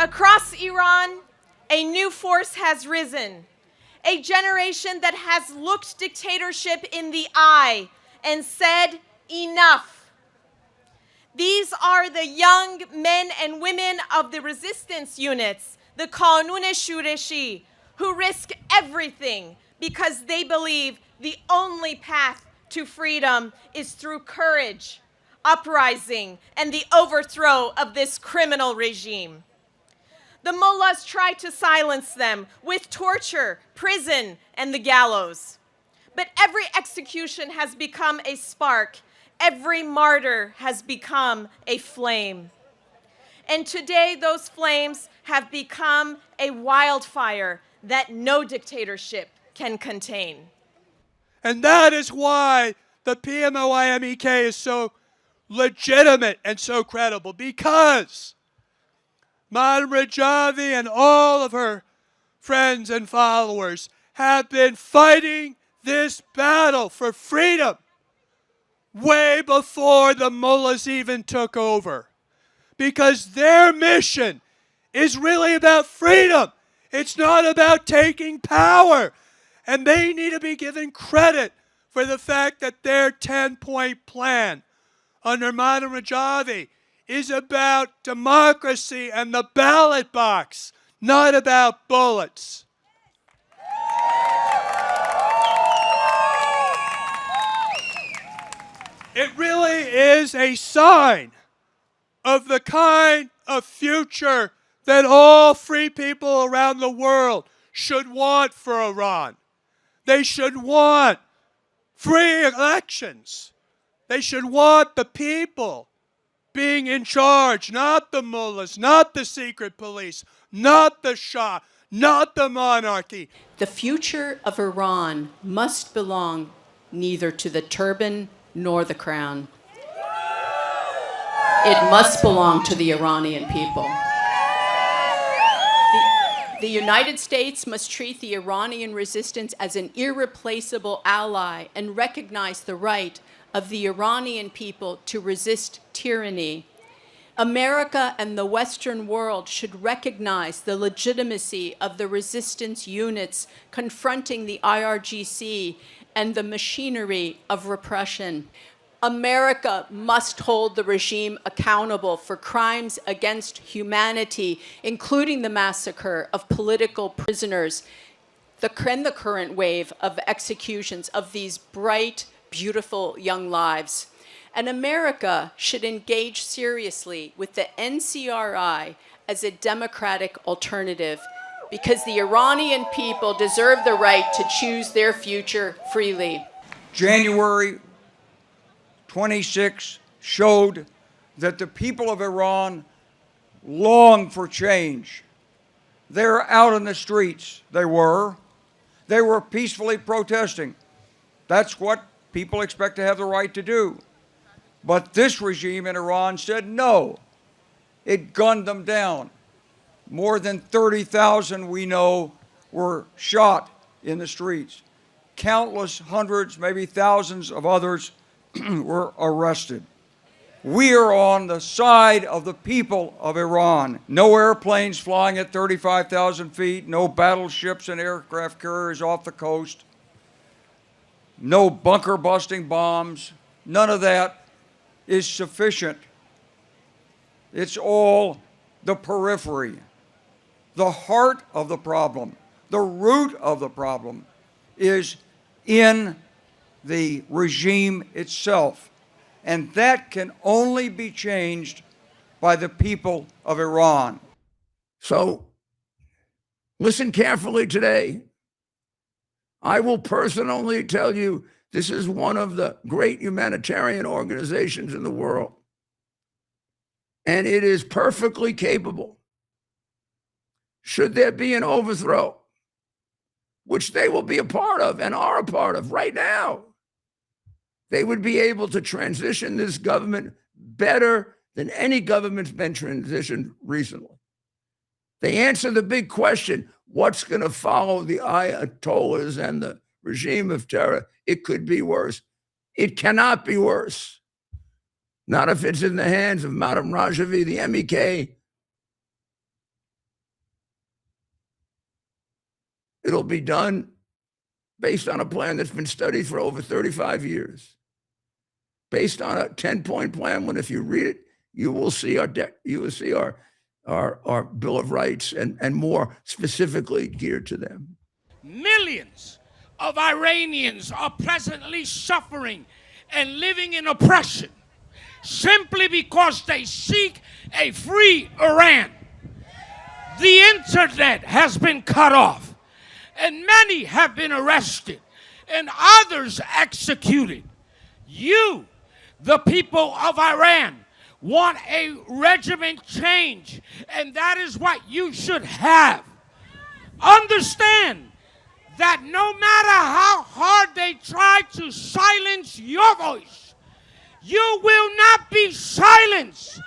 Across Iran, a new force has risen, a generation that has looked dictatorship in the eye and said, enough. These are the young men and women of the resistance units, the Kanun Shureshi, who risk everything because they believe the only path to freedom is through courage, uprising, and the overthrow of this criminal regime. The mullahs tried to silence them with torture, prison, and the gallows. But every execution has become a spark. Every martyr has become a flame. And today, those flames have become a wildfire that no dictatorship can contain. And that is why the PMOIMEK is so legitimate and so credible, because Madam Rajavi and all of her friends and followers have been fighting this battle for freedom way before the mullahs even took over. Because their mission is really about freedom. It's not about taking power. And they need to be given credit for the fact that their 10-point plan under Madam Rajavi is about democracy and the ballot box, not about bullets. It really is a sign of the kind of future that all free people around the world should want for Iran. They should want free elections. They should want the people being in charge, not the mullahs, not the secret police, not the Shah, not the monarchy. The future of Iran must belong neither to the turban nor the crown. It must belong to the Iranian people. The United States must treat the Iranian resistance as an irreplaceable ally and recognize the right of the Iranian people to resist tyranny. America and the Western world should recognize the legitimacy of the resistance units confronting the IRGC and the machinery of repression. America must hold the regime accountable for crimes against humanity, including the massacre of political prisoners, the current wave of executions of these bright, beautiful young lives. And America should engage seriously with the NCRI as a democratic alternative, because the Iranian people deserve the right to choose their future freely. January 26 showed that the people of Iran long for change. They're out in the streets. They were peacefully protesting. That's what people expect to have the right to do. But this regime in Iran said no. It gunned them down. More than 30,000, we know, were shot in the streets. Countless hundreds, maybe thousands of others were arrested. We are on the side of the people of Iran. No airplanes flying at 35,000 feet, no battleships and aircraft carriers off the coast, no bunker-busting bombs. None of that is sufficient. It's all the periphery. The heart of the problem, the root of the problem, is in the regime itself. And that can only be changed by the people of Iran. So, listen carefully today. I will personally tell you this is one of the great humanitarian organizations in the world. And it is perfectly capable. Should there be an overthrow, which they will be a part of and are a part of right now, they would be able to transition this government better than any government's been transitioned recently. They answer the big question, what's going to follow the Ayatollahs and the regime of terror? It could be worse. It cannot be worse. Not if it's in the hands of Madam Rajavi, the MEK, It'll be done based on a plan that's been studied for over 35 years, based on a 10-point plan. When if you read it, you will see our Bill of Rights and more specifically geared to them. Millions of Iranians are presently suffering and living in oppression simply because they seek a free Iran. The internet has been cut off, and many have been arrested, and others executed. You, the people of Iran, want a regiment change, and that is what you should have. Understand that no matter how hard they try to silence your voice, you will not be silenced.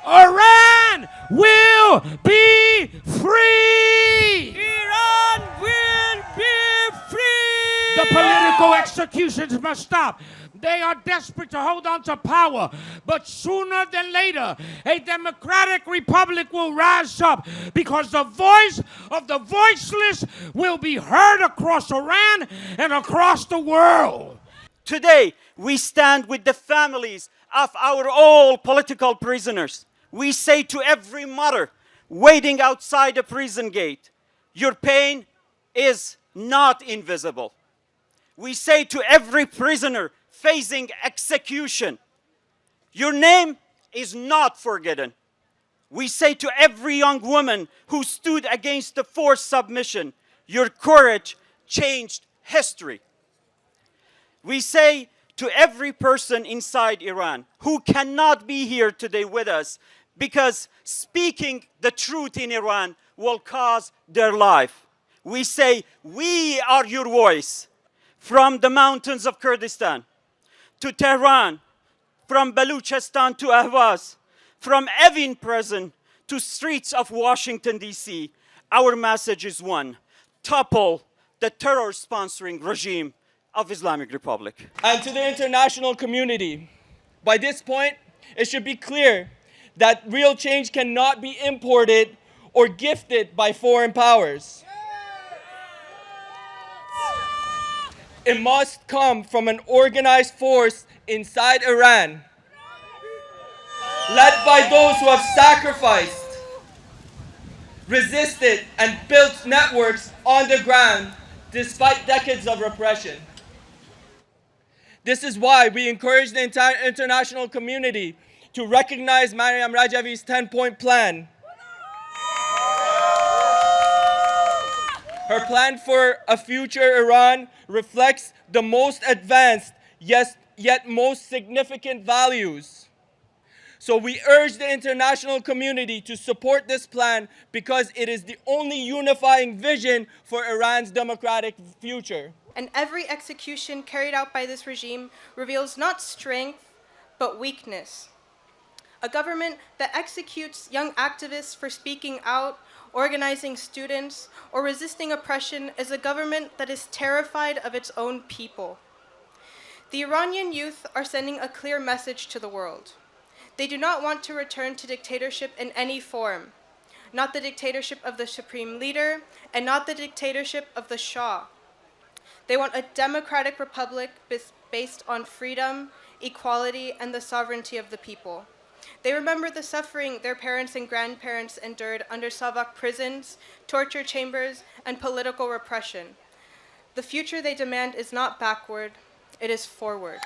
Iran will be free. Iran will be free. The political executions must stop. They are desperate to hold on to power, but sooner than later, a democratic republic will rise up because the voice of the voiceless will be heard across Iran and across the world. Today, we stand with the families of our all political prisoners. We say to every mother waiting outside the prison gate, your pain is not invisible. We say to every prisoner facing execution, your name is not forgotten. We say to every young woman who stood against the forced submission, your courage changed history. We say to every person inside Iran who cannot be here today with us because speaking the truth in Iran will cost their life. We say, we are your voice. From the mountains of Kurdistan to Tehran, from Baluchistan to Ahvaz, from Evin prison to streets of Washington, D.C., our message is one: topple the terror-sponsoring regime of Islamic Republic. And to the international community, by this point, it should be clear that real change cannot be imported or gifted by foreign powers. It must come from an organized force inside Iran, led by those who have sacrificed, resisted, and built networks on the ground despite decades of repression. This is why we encourage the entire international community to recognize Maryam Rajavi's 10-point plan. Her plan for a future Iran reflects the most advanced, yet most significant values. So we urge the international community to support this plan because it is the only unifying vision for Iran's democratic future. And every execution carried out by this regime reveals not strength, but weakness. A government that executes young activists for speaking out, organizing students, or resisting oppression is a government that is terrified of its own people. The Iranian youth are sending a clear message to the world. They do not want to return to dictatorship in any form, not the dictatorship of the supreme leader, and not the dictatorship of the Shah. They want a democratic republic based on freedom, equality, and the sovereignty of the people. They remember the suffering their parents and grandparents endured under Savak prisons, torture chambers, and political repression. The future they demand is not backward, it is forward.